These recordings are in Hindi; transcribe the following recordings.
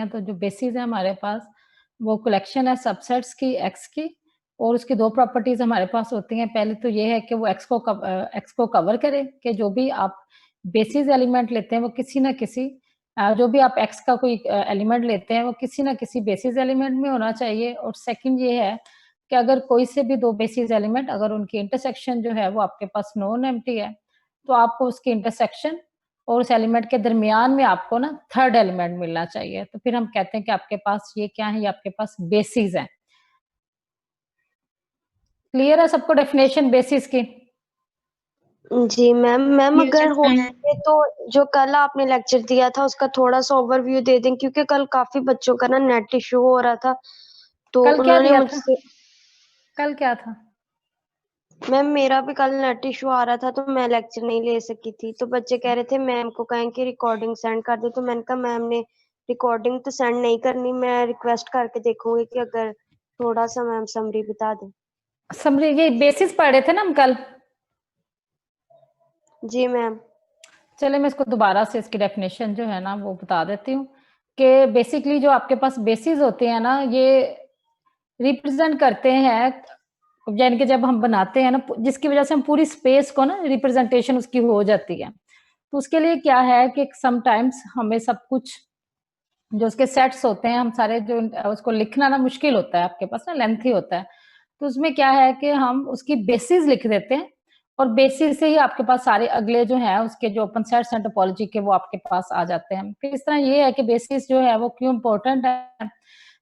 हैं, तो जो बेसिस है हमारे पास वो कलेक्शन है सबसेट्स की एक्स की, और उसकी दो प्रॉपर्टीज हमारे पास होती हैं। पहले तो ये है कि वो एक्स को कवर करे, कि जो भी आप बेसिस एलिमेंट लेते हैं वो किसी ना किसी जो भी आप एक्स का कोई एलिमेंट लेते हैं वो किसी ना किसी बेसिस एलिमेंट में होना चाहिए। और सेकंड ये है कि अगर कोई से भी दो बेसिस एलिमेंट अगर उनकी इंटरसेक्शन जो है वो आपके पास नॉन एम्प्टी है, तो आपको उसकी इंटरसेक्शन और उस एलिमेंट के दरमियान में आपको ना थर्ड एलिमेंट मिलना चाहिए। तो फिर हम कहते हैं कि आपके पास ये क्या है, ये आपके पास बेसिस है। क्लियर है सबको डेफिनेशन बेसिस की? जी मैम। मैम Yes, अगर हो ma'am. सके तो जो कल आपने लेक्चर दिया था उसका थोड़ा सा ओवरव्यू दे दें, क्योंकि कल काफी बच्चों का ना नेट इशू हो रहा था, तो कल क्या उन्होंने दिया था? मुझसे कल क्या था? मैम मेरा भी कल नेट इशू आ रहा था तो मैं लेक्चर नहीं ले सकी थी। तो बच्चे कह रहे थे मैम को कहें कि रिकॉर्डिंग सेंड कर दे, तो मैंने कहा मैम ने रिकॉर्डिंग तो सेंड नहीं करनी, मैं रिक्वेस्ट करके देखूंगी कि अगर थोड़ा सा मैम समरी बता दें। समरी ये बेसिस पढ़े थे ना हम कल? जी मैम। चले मैं इसको दोबारा से इसकी डेफिनेशन जो है ना वो बता देती हूँ कि बेसिकली जो आपके पास बेसिस होते हैं ना ये रिप्रेजेंट करते हैं, यानी कि जब हम बनाते हैं ना जिसकी वजह से हम पूरी स्पेस को ना रिप्रेजेंटेशन उसकी हो जाती है। तो उसके लिए क्या है कि समटाइम्स हमें सब कुछ जो उसके सेट्स होते हैं हम सारे जो उसको लिखना ना मुश्किल होता है, आपके पास ना लेंथी होता है, तो उसमें क्या है कि हम उसकी बेसिस लिख देते हैं और बेसिस से ही आपके पास सारे अगले जो है उसके जो ओपन सेट्स हैं टोपोलॉजी के वो आपके पास आ जाते हैं। फिर इस तरह ये है कि बेसिस जो है वो क्यों इम्पोर्टेंट है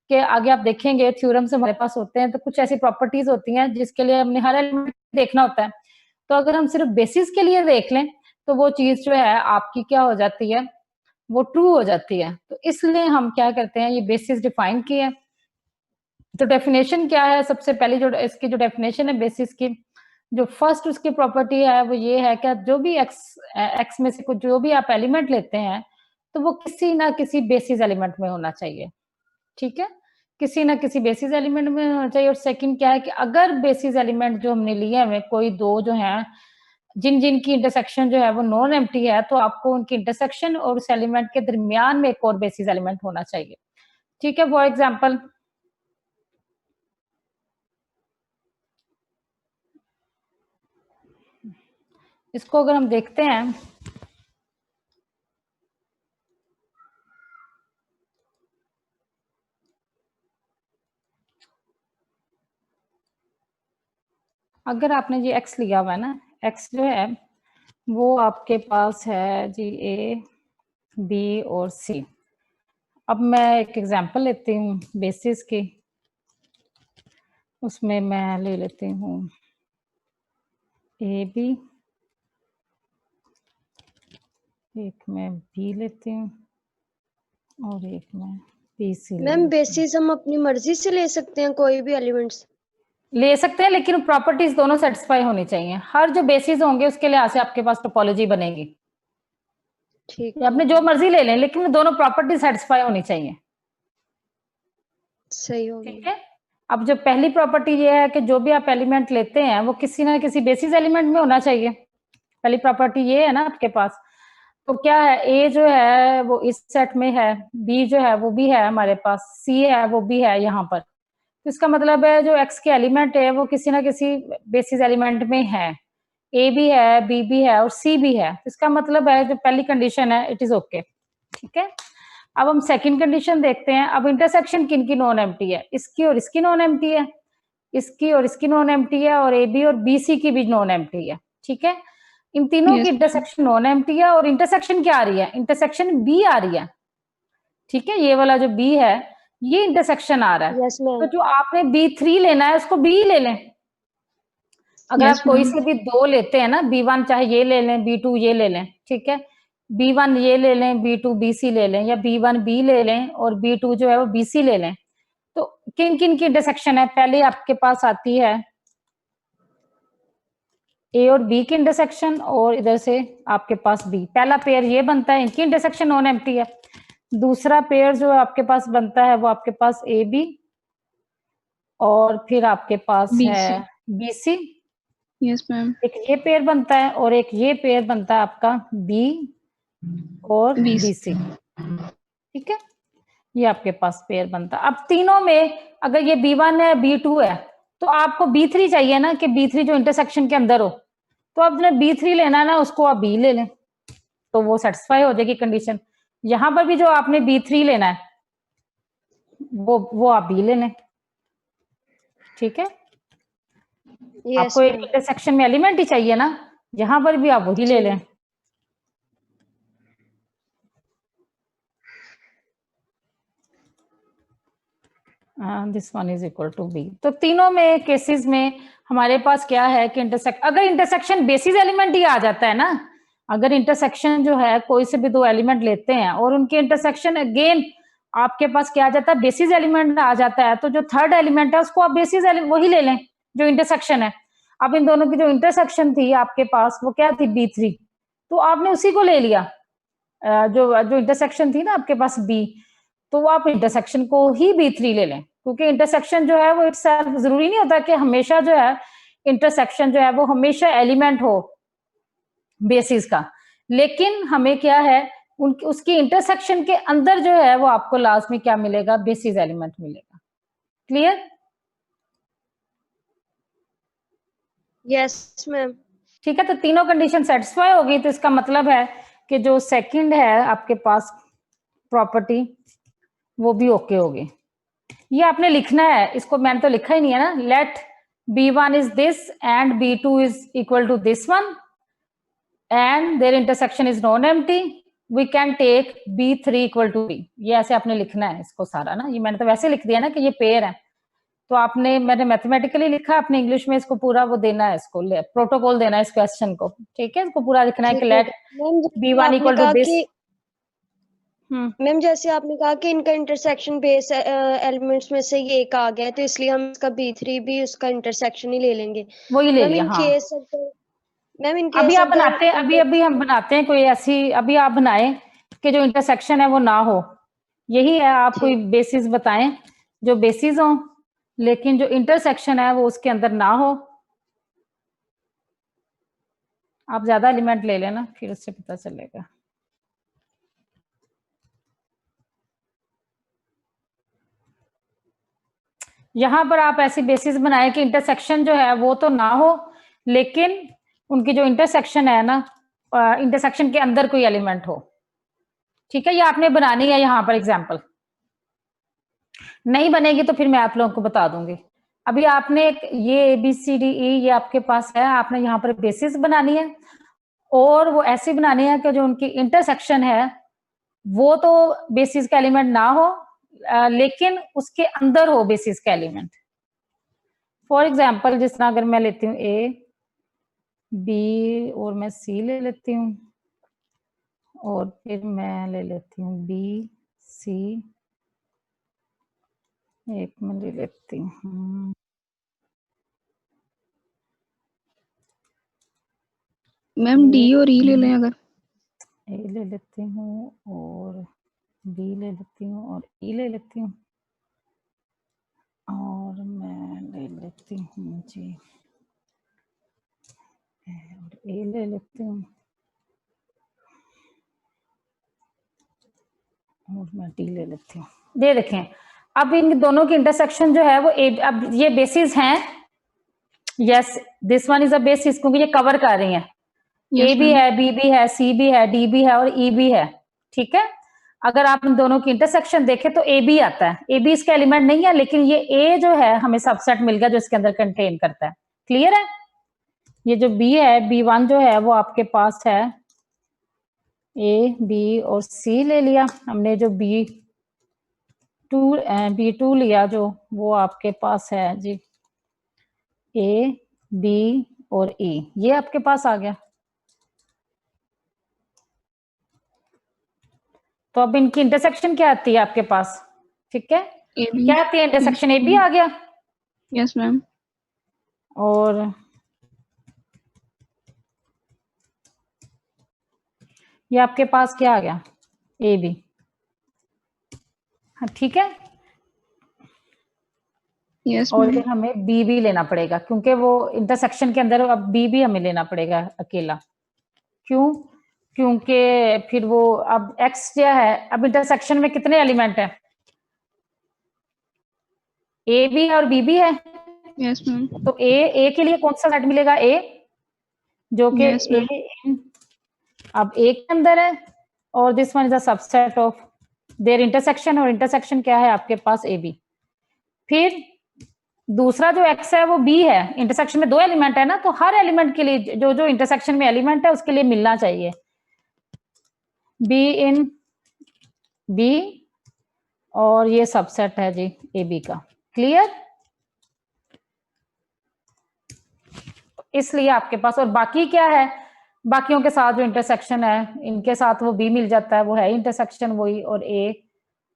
कि आगे आप देखेंगे थ्योरम्स हमारे पास होते हैं तो कुछ ऐसी प्रॉपर्टीज होती हैं जिसके लिए हमने हर एलिमेंट देखना होता है। तो अगर हम सिर्फ बेसिस के लिए देख लें तो वो चीज जो है आपकी क्या हो जाती है, वो ट्रू हो जाती है। तो इसलिए हम क्या करते हैं, ये बेसिस डिफाइन की है। तो डेफिनेशन क्या है, सबसे पहली जो इसकी जो डेफिनेशन है बेसिस की, जो फर्स्ट उसकी प्रॉपर्टी है वो ये है कि जो भी एक्स में से कुछ जो भी आप एलिमेंट लेते हैं तो वो किसी ना किसी बेसिस एलिमेंट में होना चाहिए। ठीक है, किसी ना किसी बेसिस एलिमेंट में होना चाहिए। और सेकंड क्या है कि अगर बेसिस एलिमेंट जो हमने लिए हैं कोई दो जो हैं जिन जिन की इंटरसेक्शन जो है वो नॉन एम्प्टी है, तो आपको उनकी इंटरसेक्शन और उस एलिमेंट के दरमियान में एक और बेसिस एलिमेंट होना चाहिए। ठीक है, फॉर एग्जांपल इसको अगर हम देखते हैं, अगर आपने जी एक्स लिया हुआ है ना, एक्स जो है वो आपके पास है जी ए बी और सी। अब मैं एक एग्जांपल लेती हूँ बेसिस की, उसमें मैं ले लेती हूँ ए बी, एक मैं बी लेती हूँ और एक मैं बी सी ले मैम लेती हूँ। बेसिस हम अपनी मर्जी से ले सकते हैं कोई भी एलिमेंट्स? ले सकते हैं लेकिन प्रॉपर्टीज दोनों सेटिस्फाई होनी चाहिए। हर जो बेसिस होंगे उसके लिहाज से आपके पास टोपोलॉजी बनेगी। ठीक आपने है, जो मर्जी ले लें लेकिन दोनों प्रॉपर्टी सेटिस्फाई होनी चाहिए। सही हो ठीक गया। है, अब जो पहली प्रॉपर्टी ये है कि जो भी आप एलिमेंट लेते हैं वो किसी ना किसी बेसिस एलिमेंट में होना चाहिए। पहली प्रॉपर्टी ये है ना आपके पास। तो क्या है, ए जो है वो इस सेट में है, बी जो है वो भी है हमारे पास, सी है वो भी है यहाँ पर। तो इसका मतलब है जो एक्स के एलिमेंट है वो किसी ना किसी बेसिस एलिमेंट में है। ए भी है, बी भी है और सी भी है। तो इसका मतलब है जो पहली कंडीशन है इट इज ओके। ठीक है, अब हम सेकंड कंडीशन देखते हैं। अब इंटरसेक्शन किन की नॉन एम्प्टी है, इसकी और इसकी नॉन एम्प्टी है, इसकी और इसकी नॉन एम्प्टी है, और ए बी और बी सी की भी नॉन एम्प्टी है। ठीक है, इन तीनों की Yes, इंटरसेक्शन नॉन एम्प्टी है और इंटरसेक्शन क्या आ रही है, इंटरसेक्शन बी आ रही है। ठीक है, ये वाला जो बी है ये इंटरसेक्शन आ रहा है। यस तो मैम। जो आपने बी थ्री लेना है उसको बी ले लें। अगर yes, आप कोई ma'am. से भी दो लेते हैं ना, बी वन चाहे ये ले लें, बी टू ये ले लें, ठीक है, बी वन ये ले लें, बी टू बी सी ले लें, या बी वन बी ले लें और बी टू जो है वो बी सी ले लें। तो किन किन की इंटरसेक्शन है, पहले आपके पास आती है ए और बी की इंटरसेक्शन और इधर से आपके पास बी। पहला पेयर ये बनता है, इनकी इंटरसेक्शन नॉन एम्प्टी है। दूसरा पेयर जो आपके पास बनता है वो आपके पास ए बी और फिर आपके पास है BC. B C. Yes, ma'am. एक ये पेयर बनता है और एक ये पेयर बनता है आपका बी और बी BC. सी। ठीक है, ये आपके पास पेयर बनता। अब तीनों में अगर ये B1 है B2 है तो आपको B3 चाहिए ना, कि B3 जो इंटरसेक्शन के अंदर हो, तो आपने B3 लेना है ना, उसको आप B ले लें तो वो सेटिस्फाई हो जाएगी कंडीशन। यहां पर भी जो आपने B3 लेना है वो आप B ले लें, ठीक है। यस आपको एक मैम। इंटरसेक्शन में एलिमेंट ही चाहिए ना, यहां पर भी आप वही ले लें। This one is equal to B. तो तीनों में केसेस में हमारे पास क्या है कि अगर इंटरसेक्शन बेसिस एलिमेंट ही आ जाता है ना, अगर इंटरसेक्शन जो है कोई से भी दो एलिमेंट लेते हैं और उनके इंटरसेक्शन अगेन आपके पास क्या आ जाता है, बेसिस एलिमेंट आ जाता है, तो जो थर्ड एलिमेंट है उसको आप बेसिस वही ले लें जो इंटरसेक्शन है। अब इन दोनों की जो इंटरसेक्शन थी आपके पास वो क्या थी, B3, तो आपने उसी को ले लिया। जो इंटरसेक्शन थी ना आपके पास B, तो वो आप इंटरसेक्शन को ही B3 ले लें, क्योंकि इंटरसेक्शन जो है वो इटसेल्फ जरूरी नहीं होता कि हमेशा जो है इंटरसेक्शन जो है वो हमेशा एलिमेंट हो बेसिस का, लेकिन हमें क्या है उसकी इंटरसेक्शन के अंदर जो है वो आपको लास्ट में क्या मिलेगा, बेसिस एलिमेंट मिलेगा। क्लियर? Yes ma'am. ठीक है, तो तीनों कंडीशन सेटिस्फाई हो गई, तो इसका मतलब है कि जो सेकंड है आपके पास प्रॉपर्टी वो भी ओके होगी। ये आपने लिखना है, इसको मैंने तो लिखा ही नहीं है ना, let B1 is this and B2 is equal to this one and their intersection is non empty, we can take B3 equal to B। ये ऐसे आपने लिखना है इसको सारा ना, ये मैंने तो वैसे लिख दिया ना कि ये पेयर है, तो आपने मैंने मैथमेटिकली लिखा, अपने इंग्लिश में इसको पूरा वो देना है, इसको प्रोटोकॉल देना है इस क्वेश्चन को, ठीक है। इसको पूरा लिखना है कि ठीक है लेट मैम। जैसे B1 आपने इक्वल टू कहा दिस। कि मैम जैसे आपने कहा कि इनका इंटरसेक्शन बेस एलिमेंट्स में से ये एक आ गया है, तो इसलिए हम इसका B3 भी उसका इंटरसेक्शन ही ले लेंगे। वही ले मैम लिया, इन हाँ। केस अगर मैम इन अभी केस आप अगर बनाते हैं, अभी हम बनाते हैं कोई ऐसी, अभी आप बनाएं कि जो इंटरसेक्शन है वो ना हो, यही है, आप कोई ठीक बेसिस बताएं जो बेसिस हो लेकिन जो इंटरसेक्शन है वो उसके अंदर ना हो। आप ज्यादा एलिमेंट ले लेना, फिर उससे पता चलेगा। यहां पर आप ऐसी बेसिस बनाए कि इंटरसेक्शन जो है वो तो ना हो, लेकिन उनकी जो इंटरसेक्शन है ना, इंटरसेक्शन के अंदर कोई एलिमेंट हो, ठीक है। ये आपने बनानी है यहाँ पर एग्जाम्पल, नहीं बनेगी तो फिर मैं आप लोगों को बता दूंगी। अभी आपने ये ABCDE ये आपके पास है, आपने यहाँ पर बेसिस बनानी है और वो ऐसी बनानी है कि जो उनकी इंटरसेक्शन है वो तो बेसिस का एलिमेंट ना हो, लेकिन उसके अंदर हो बेसिस का एलिमेंट। फॉर एग्जाम्पल जिस तरह अगर मैं लेती हूँ A B और मैं C ले लेती हूँ और फिर मैं ले लेती हूँ B C, एक मैं ले लेती हूँ मैम D और E ले लें अगर। A ले लेती हूँ और B ले लेती हूँ और E ले लेती हूँ और मैं ले लेती हूँ जी और A ले लेती हूँ और मैं D ले लेती हूँ। ये देखें, अब इन दोनों की इंटरसेक्शन जो है वो अब ये बेसिस हैं, yes this one is a basis, क्योंकि ये कवर कर रही हैं। A भी है, B भी है, C भी है, D भी है और E भी है, ठीक है। अगर आप इन दोनों की इंटरसेक्शन देखें तो A भी आता है, A भी इसका एलिमेंट नहीं है, लेकिन ये A जो है हमें सबसेट मिल गया जो इसके अंदर कंटेन करता है। क्लियर है? ये जो B है, B1 जो है वो आपके पास है A B और C ले लिया हमने, जो B2 लिया जो वो आपके पास है जी A B और E, ये आपके पास आ गया। तो अब इनकी इंटरसेक्शन क्या आती है आपके पास, ठीक है, क्या आती है इंटरसेक्शन, ए बी आ गया। Yes ma'am. और ये आपके पास क्या आ गया, ए बी, हाँ ठीक है। यस और मैम। फिर हमें बी भी लेना पड़ेगा, क्योंकि वो इंटरसेक्शन के अंदर अब बी भी हमें लेना पड़ेगा अकेला। क्यों? क्योंकि फिर वो अब एक्स क्या है, अब इंटरसेक्शन में कितने एलिमेंट है, ए भी है और बी भी है, यस मैम, तो ए के लिए कौन सा सेट मिलेगा? ए, जो कि Yes, ma'am. अब ए के अंदर है, और this one is a subset of their intersection, और इंटरसेक्शन क्या है आपके पास? A B. फिर दूसरा जो एक्स है वो बी है, इंटरसेक्शन में 2 एलिमेंट है ना, तो हर एलिमेंट के लिए जो जो इंटरसेक्शन में एलिमेंट है उसके लिए मिलना चाहिए बी इन बी, और ये सबसेट है जी ए बी का। क्लियर? इसलिए आपके पास, और बाकी क्या है, बाकियों के साथ जो इंटरसेक्शन है इनके साथ वो बी मिल जाता है, वो है इंटरसेक्शन वही, और ए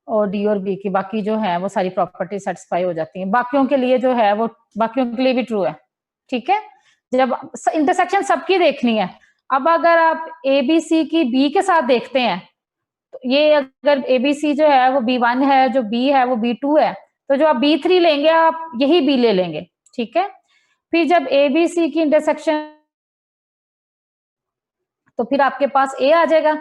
और डी और बी की बाकी जो है वो सारी प्रॉपर्टी सेटिस्फाई हो जाती हैं। बाकियों के लिए जो है वो बाकियों के लिए भी ट्रू है, ठीक है। जब इंटरसेक्शन सबकी देखनी है, अब अगर आप ए बी सी की बी के साथ देखते हैं, तो ये अगर ए बी सी जो है वो B1 है, जो बी है वो B2 है, तो जो आप B3 लेंगे आप यही बी ले लेंगे, ठीक है। फिर जब ए बी सी की इंटरसेक्शन, तो फिर आपके पास ए आ जाएगा,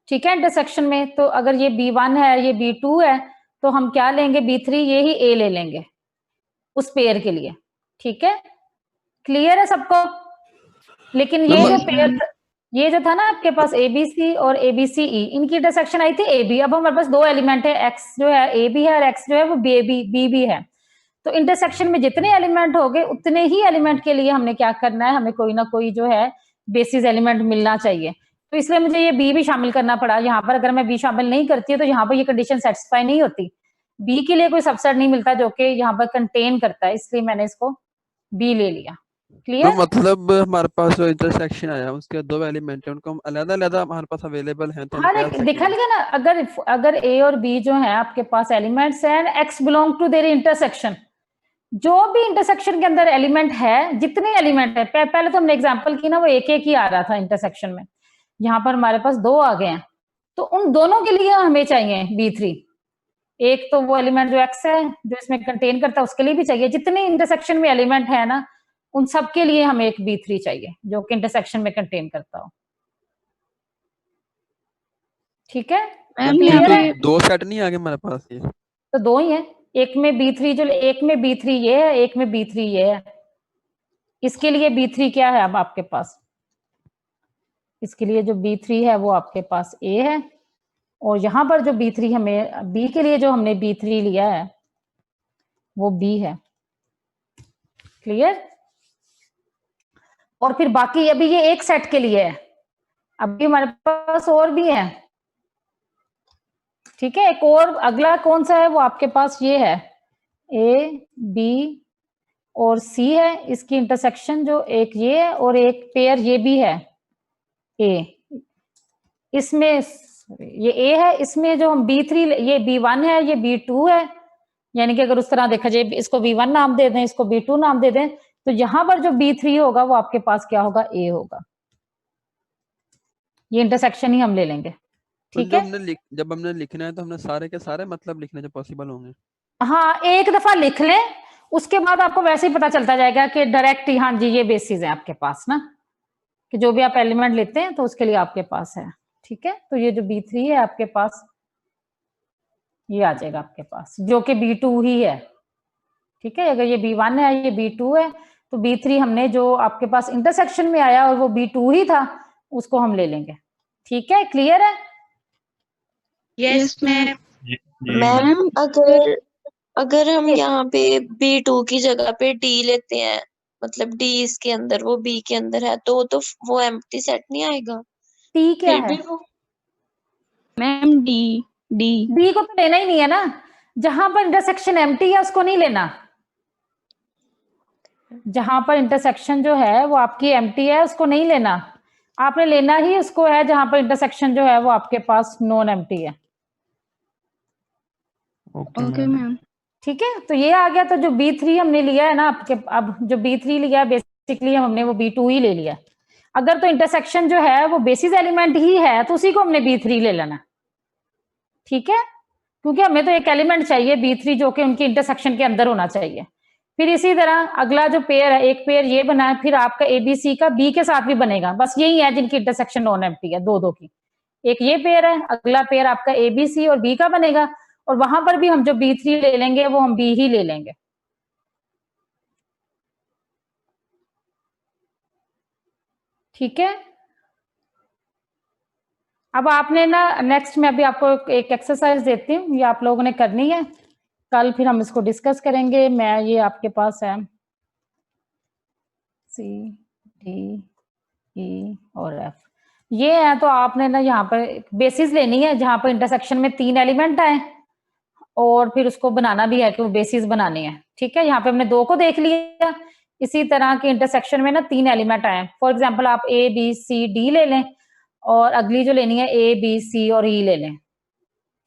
ठीक है, इंटरसेक्शन में। तो अगर ये B1 है, ये B2 है, तो हम क्या लेंगे? B3, ये ही ए ले लेंगे उस पेयर के लिए, ठीक है। क्लियर है सबको? लेकिन ये Yes, जो ma'am. पेयर, ये जो था ना आपके पास ABC और ABCE, इनकी इंटरसेक्शन आई थी AB। अब हमारे पास 2 एलिमेंट है, X जो है AB है और X जो है वो B भी है। तो इंटरसेक्शन में जितने एलिमेंट हो गए उतने ही एलिमेंट के लिए हमने क्या करना है, हमें कोई ना कोई जो है बेसिस एलिमेंट मिलना चाहिए। तो इसलिए मुझे ये बी भी शामिल करना पड़ा यहाँ पर। अगर मैं बी शामिल नहीं करती है तो यहाँ पर ये कंडीशन सेटिस्फाई नहीं होती, बी के लिए कोई सबसेट नहीं मिलता जो कि यहाँ पर कंटेन करता है, इसलिए मैंने इसको बी ले लिया। तो क्लियर? मतलब हमारे पास जो इंटरसेक्शन आया उसके 2 एलिमेंट है, उनको हम अलग-अलग हमारे पास अवेलेबल हैं, तो हम हाँ, कह सकते दिखा हैं। लिया ना, अगर ए और बी जो है आपके पास एलिमेंट्स हैं, X belong to their intersection, जो भी इंटरसेक्शन के अंदर एलिमेंट है, जितने एलिमेंट है, पहले तो हमने एग्जांपल की ना, वो एक एक ही आ रहा था इंटरसेक्शन में, यहाँ पर हमारे पास 2 आ गए हैं, तो उन दोनों के लिए हमें चाहिए B3। एक तो वो एलिमेंट जो एक्स है जो इसमें कंटेन करता है उसके लिए भी चाहिए, जितने इंटरसेक्शन में एलिमेंट है ना उन सब के लिए हमें एक B3 चाहिए जो कि इंटरसेक्शन में कंटेन करता हो, ठीक है। मैम clear यहाँ तो है? पे 2 सेट नहीं आ गए हमारे पास ये? तो 2 ही है, एक में B3 जो, एक में B3 ये है, एक में B3 ये है। इसके लिए B3 क्या है अब आपके पास? इसके लिए जो B3 है वो आपके पास A है, और यहां पर जो B3 हमें, B के लिए जो हमने B3 लिया है वो B है। क्लियर? और फिर बाकी अभी ये एक सेट के लिए है, अभी हमारे पास और भी है, ठीक है। एक और अगला कौन सा है? वो आपके पास ये है A, B और C है, इसकी इंटरसेक्शन जो एक ये है और एक पेयर ये भी है A। इसमें ये A है, इसमें जो हम B3, ये B1 है, ये B2 है, यानी कि अगर उस तरह देखा जाए इसको B1 नाम दे दें, इसको B2 नाम दे दें, तो यहां पर जो B3 होगा वो आपके पास क्या होगा? A होगा। ये इंटरसेक्शन ही हम ले लेंगे, तो ठीक है। जब हमने लिखना है तो हमने सारे के सारे मतलब लिखने जो पॉसिबल होंगे। हाँ, एक दफा लिख लें, उसके बाद आपको वैसे ही पता चलता जाएगा कि डायरेक्ट हाँ जी ये बेसिस है आपके पास ना, कि जो भी आप एलिमेंट लेते हैं तो उसके लिए आपके पास है, ठीक है। तो ये जो B3 है आपके पास, ये आ जाएगा आपके पास, जो कि B2 ही है, ठीक है। अगर ये B1 है, ये B2 है, तो B3 हमने जो आपके पास इंटरसेक्शन में आया और वो B2 ही था, उसको हम ले लेंगे, ठीक है। क्लियर है? Yes ma'am. मैम अगर हम यहाँ पे B2 की जगह पे D लेते हैं, मतलब D इसके अंदर, वो B के अंदर है, तो वो एम्प्टी सेट नहीं आएगा? T क्या फिर है? भी वो मैम डी B को तो लेना ही नहीं है ना, जहां पर इंटरसेक्शन एम्प्टी है उसको नहीं लेना, जहां पर इंटरसेक्शन जो है वो आपकी एम्प्टी है उसको नहीं लेना, आपने लेना ही उसको है जहां पर इंटरसेक्शन जो है वो आपके पास नॉन एम्प्टी है, ओके मैम। ठीक है। तो ये आ गया। तो जो B3 हमने लिया है ना आपके, अब जो B3 लिया बेसिकली हमने वो B2 ही ले लिया। अगर तो इंटरसेक्शन जो है वो बेसिस एलिमेंट ही है तो उसी को हमने B3 ले लेना, ठीक है, क्योंकि हमें तो एक एलिमेंट चाहिए B3 जो कि उनकी इंटरसेक्शन के अंदर होना चाहिए। फिर इसी तरह अगला जो पेयर है, एक पेयर ये बना है, फिर आपका ABC का B के साथ भी बनेगा, बस यही है जिनकी इंटरसेक्शन नॉन एम्प्टी है, दो की। एक ये पेयर है, अगला पेयर आपका ABC और B का बनेगा, और वहां पर भी हम जो B3 ले लेंगे वो हम B ही ले लेंगे। ठीक है, अब आपने ना नेक्स्ट में अभी आपको एक एक्सरसाइज देती हूँ, ये आप लोगों ने करनी है, कल फिर हम इसको डिस्कस करेंगे। मैं ये आपके पास है C D E और F, ये है। तो आपने ना यहाँ पर बेसिस लेनी है जहां पर इंटरसेक्शन में 3 एलिमेंट आए और फिर उसको बनाना भी है कि वो बेसिस बनानी है। ठीक है, यहाँ पे हमने 2 को देख लिया। इसी तरह के इंटरसेक्शन में ना 3 एलिमेंट आए। फॉर एग्जांपल आप A B C D ले लें और अगली जो लेनी है A B C और E ले लें।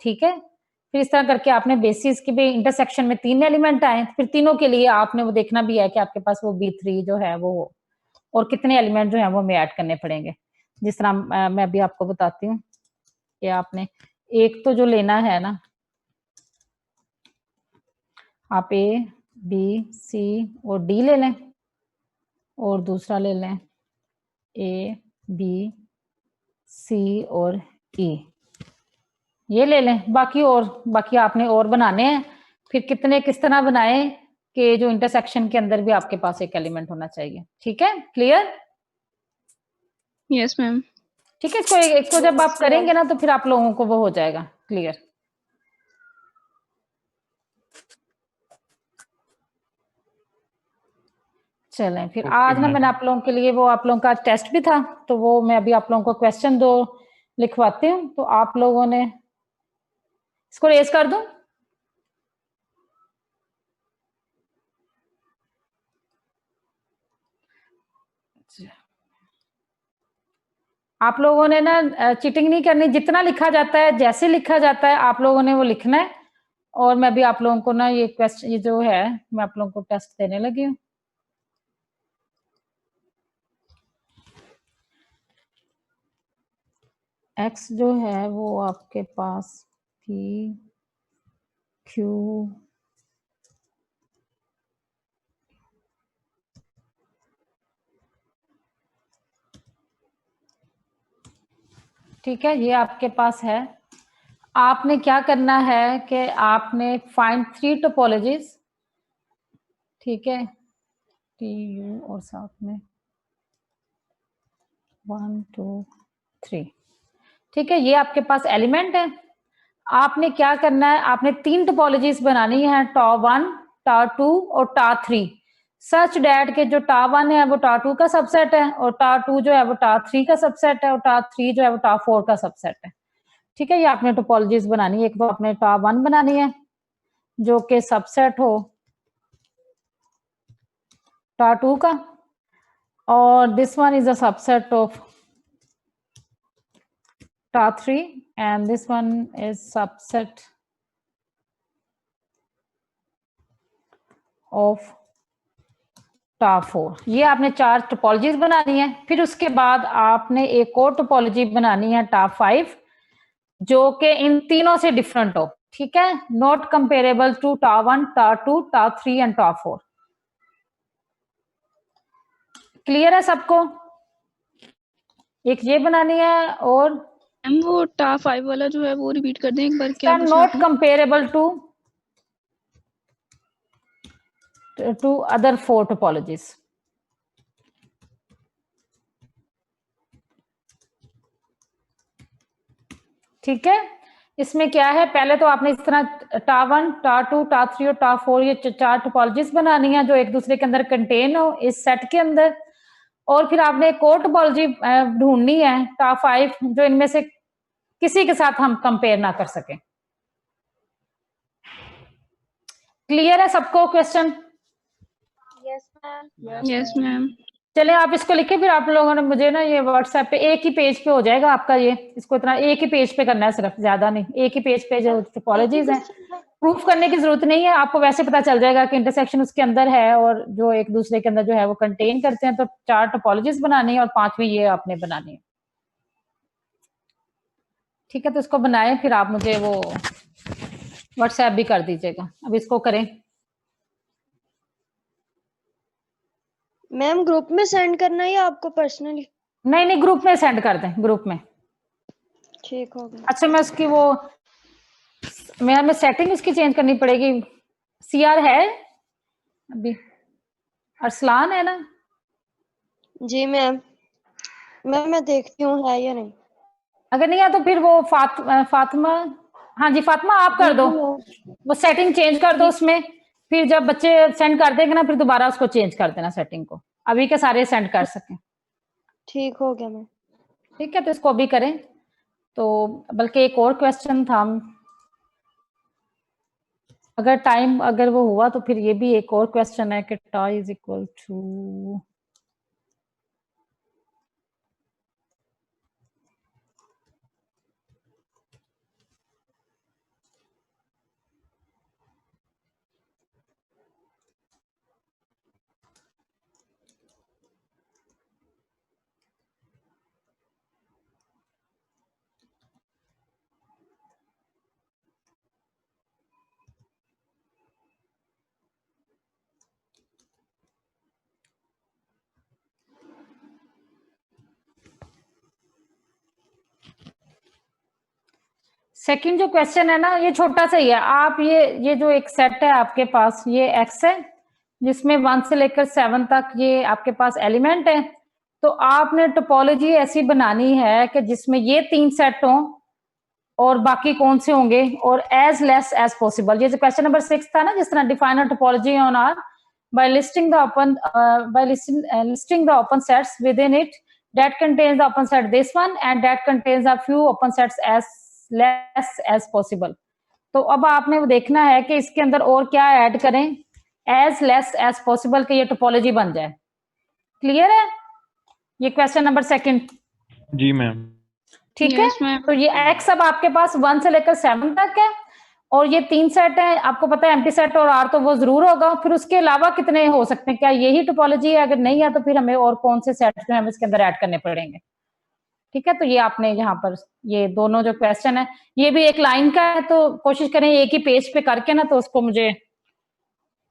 ठीक है, फिर इस तरह करके आपने बेसिस के भी इंटरसेक्शन में 3 एलिमेंट आए, फिर तीनों के लिए आपने वो देखना भी है कि आपके पास वो B3 जो है वो हो और कितने एलिमेंट जो है वो हमें ऐड करने पड़ेंगे। जिस तरह मैं अभी आपको बताती हूँ कि आपने एक तो जो लेना है ना, आप A B C और D ले लें और दूसरा ले लें A B C और E, ये ले लें। बाकी आपने और बनाने हैं। फिर कितने किस तरह बनाए कि जो इंटरसेक्शन के अंदर भी आपके पास एक एलिमेंट होना चाहिए। ठीक है, क्लियर? Yes ma'am. ठीक है, इसको एक को जब आप करेंगे ना तो फिर आप लोगों को वो हो जाएगा क्लियर। चलें, फिर आज ना मैंने आप लोगों के लिए वो आप लोगों का टेस्ट भी था, तो वो मैं अभी आप लोगों को क्वेश्चन 2 लिखवाती हूँ। तो आप लोगों ने इसको रेज कर दूं? आप लोगों ने ना चीटिंग नहीं करनी, जितना लिखा जाता है जैसे लिखा जाता है आप लोगों ने वो लिखना है। और मैं भी आप लोगों को ना ये क्वेश्चन ये जो है मैं आप लोगों को टेस्ट देने लगी हूँ। एक्स जो है वो आपके पास P Q ठीक है, ये आपके पास है। आपने क्या करना है कि आपने फाइंड 3 टोपोलॉजीज, ठीक है, TU और साथ में 1 2 3, ठीक है, ये आपके पास एलिमेंट है। आपने क्या करना है, आपने 3 टोपोलॉजीज बनानी है, टा1 टा2 और टा3, सच डैट के जो टा1 है वो टा2 का सबसेट है और टा2 जो है वो टा3 का सबसेट है और टा3 जो है वो टा4 का सबसेट है। ठीक है, ये आपने टोपोलॉजीज बनानी है। एक तो आपने टा1 बनानी है जो कि सबसेट हो टा2 का, और this one is a subset of टा3 and this one is subset of टा4। ये आपने 4 टोपोलॉजीज बनानी है। फिर उसके बाद आपने एक और टोपोलॉजी बनानी है टा5 जो कि इन तीनों से डिफरेंट हो। ठीक है, नॉट कंपेरेबल टू टा1 टा2 टा3 एंड टा4। क्लियर है सबको? एक ये बनानी है और मैम वो टा5 वाला जो है वो रिपीट कर दें एक बार, क्या पूछा नॉट आपने? Comparable to other 4 topologies. ठीक है, इसमें क्या है, पहले तो आपने इस तरह टा1 टा2 टा3 और टा4 ये 4 टोपोलॉजीज बनानी है जो एक दूसरे के अंदर कंटेन हो इस सेट के अंदर। और फिर आपने एक और टोपोलॉजी ढूंढनी है टा5 जो इनमें से किसी के साथ हम कंपेयर ना कर सके। क्लियर है सबको question? Yes ma'am. Yes ma'am. चले आप इसको लिखे, फिर आप लोगों ने मुझे ना ये व्हाट्सएप पे एक ही पेज पे हो जाएगा आपका ये, इसको इतना एक ही पेज पे करना है, सिर्फ ज्यादा नहीं, एक ही पेज पे जो टोपोलॉजीज हैं प्रूफ करने की जरूरत नहीं है, आपको वैसे पता चल जाएगा कि इंटरसेक्शन उसके अंदर है और जो एक दूसरे के अंदर जो है वो कंटेन करते हैं। तो 4 टोपोलॉजीज बनानी है और 5वीं ये आपने बनानी है। ठीक है, तो इसको बनाए फिर आप मुझे वो व्हाट्सएप भी कर दीजिएगा। अब इसको करें। मैम ग्रुप में सेंड करना है या आपको पर्सनली? नहीं, ग्रुप में सेंड कर दें, ग्रुप में। ठीक हो गया। अच्छा, मैं उसकी वो मैं सेटिंग उसकी चेंज करनी पड़ेगी। CR है अभी? अरसलान है ना? जी मैम। मैम मैं देखती हूँ है या नहीं। अगर नहीं है तो फिर वो फातिमा, हाँ जी फातिमा आप कर दो, वो सेटिंग चेंज कर दो उसमें। फिर जब बच्चे सेंड कर देंगे ना फिर दोबारा उसको चेंज कर देना सेटिंग को, अभी के सारे सेंड कर सकें। ठीक हो गया मैम। ठीक है, तो इसको अभी करें। तो बल्कि एक और क्वेश्चन था, अगर टाइम अगर वो हुआ तो फिर ये भी एक और क्वेश्चन है कि tie is equal to, second जो क्वेश्चन है ना ये छोटा सा ही है। आप ये जो एक सेट है आपके पास, ये एक्स है जिसमें 1 से लेकर 7 तक ये आपके पास एलिमेंट है। तो आपने टोपोलॉजी ऐसी बनानी है कि जिसमें ये 3 सेट हों और बाकी कौन से होंगे, और एज लेस एज पॉसिबल। ये जो क्वेश्चन नंबर 6 था ना, जिस तरह define a topology on R by listing the open sets within it that contains the open set this one and that contains a few open sets as less as possible। तो अब आपने वो देखना है कि इसके अंदर और क्या ऐड करें एज लेस एज पॉसिबल कि ये टोपोलॉजी बन जाए। क्लियर है ये क्वेश्चन नंबर 2? जी मैम। ठीक Yes, है, ma'am. तो ये एक्स अब आपके पास 1 से लेकर 7 तक है, और ये 3 सेट है, आपको पता है एम्प्टी सेट और आर तो वो जरूर होगा। फिर उसके अलावा कितने हो सकते हैं, क्या यही टोपोलॉजी है? अगर नहीं है तो फिर हमें और कौन से सेट जो है इसके अंदर ऐड करने पड़ेंगे। ठीक है, तो ये आपने यहाँ पर ये दोनों जो क्वेश्चन है ये भी एक लाइन का है, तो कोशिश करें एक ही पेज पे करके ना, तो उसको मुझे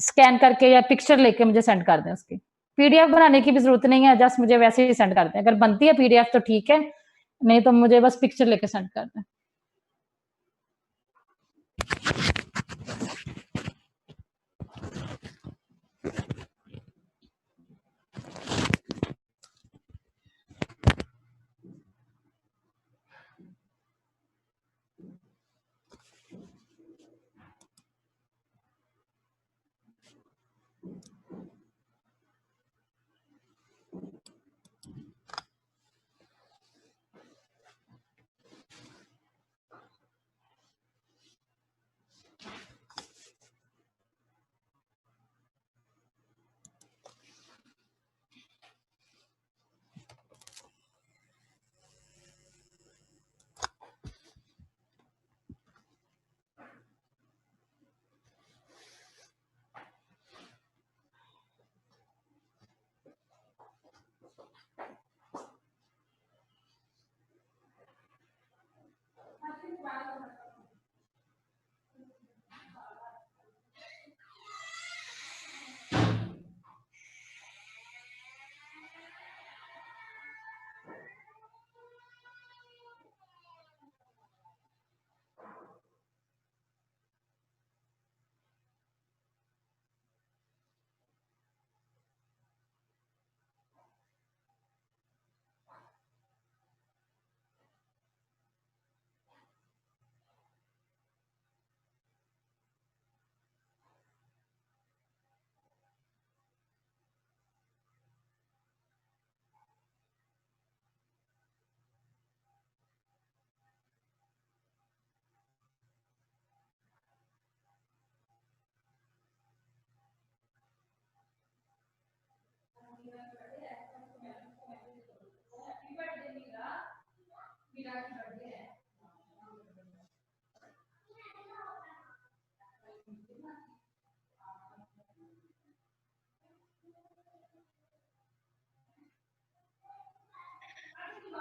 स्कैन करके या पिक्चर लेके मुझे सेंड कर दें। उसकी पीडीएफ बनाने की भी जरूरत नहीं है, जस्ट मुझे वैसे ही सेंड कर दें। अगर बनती है पीडीएफ तो ठीक है, नहीं तो मुझे बस पिक्चर लेके सेंड कर दें।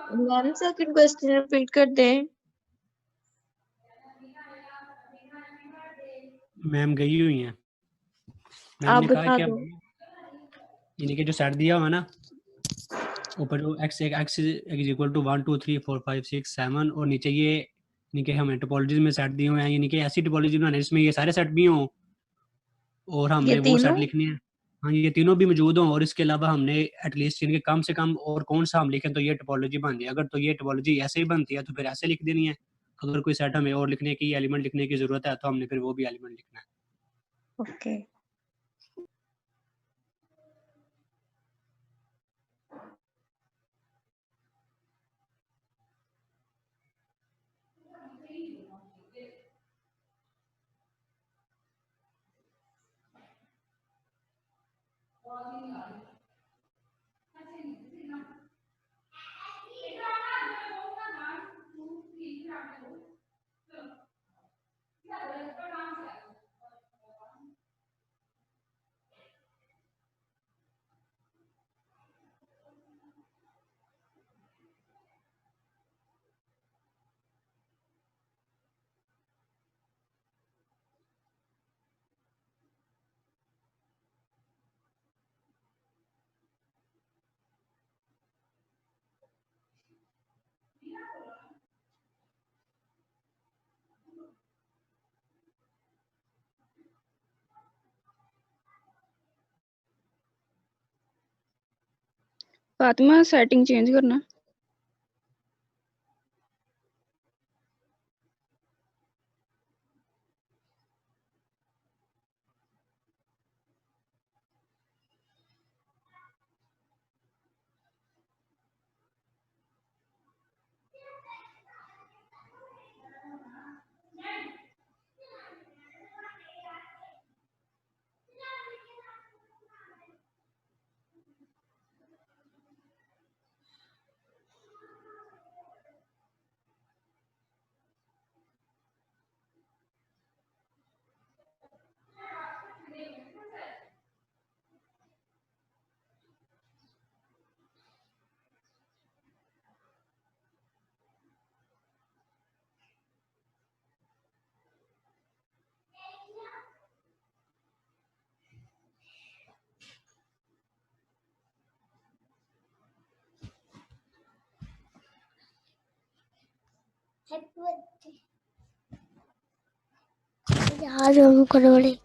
मैम सेकंड क्वेश्चन रिपीट कर दें। मैम गई हुई हैं। मैम आप ने कहा बता कि दो। यानी कि जो सेट दिया हुआ है ना, ऊपर जो एक्स इज इक्वल टू 1 2 3 4 5 6 7 और नीचे ये यानी कि हमें टोपोलॉजीज में सेट दिए हुए हैं, यानी कि ऐसी टोपोलॉजी बनानी है जिसमें ये सारे सेट भी हों और हमने ये वो सेट तीनों? लिखने हैं। हाँ, ये तीनों भी मौजूद हों और इसके अलावा हमने एटलीस्ट इनके कम से कम और कौन सा हम लिखें तो ये टोपोलॉजी बन जाए। अगर तो ये टोपोलॉजी ऐसे ही बनती है तो फिर ऐसे लिख देनी है। अगर कोई सेट हमें और लिखने की एलिमेंट लिखने की ज़रूरत है तो हमने फिर वो भी एलिमेंट लिखना है। ओके। फातिमा सेटिंग चेंज करना। यार हम करवड़े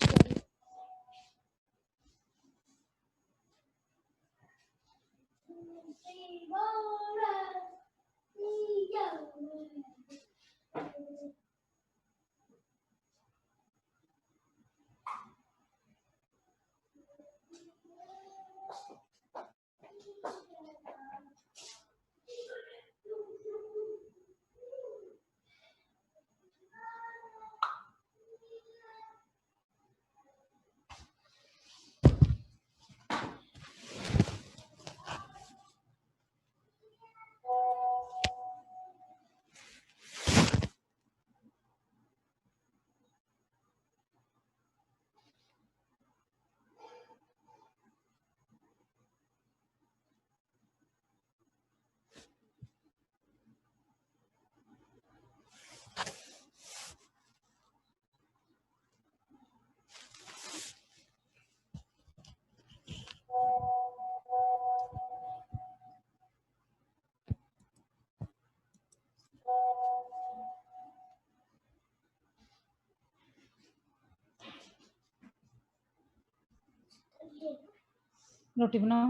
रोटी बनाओ।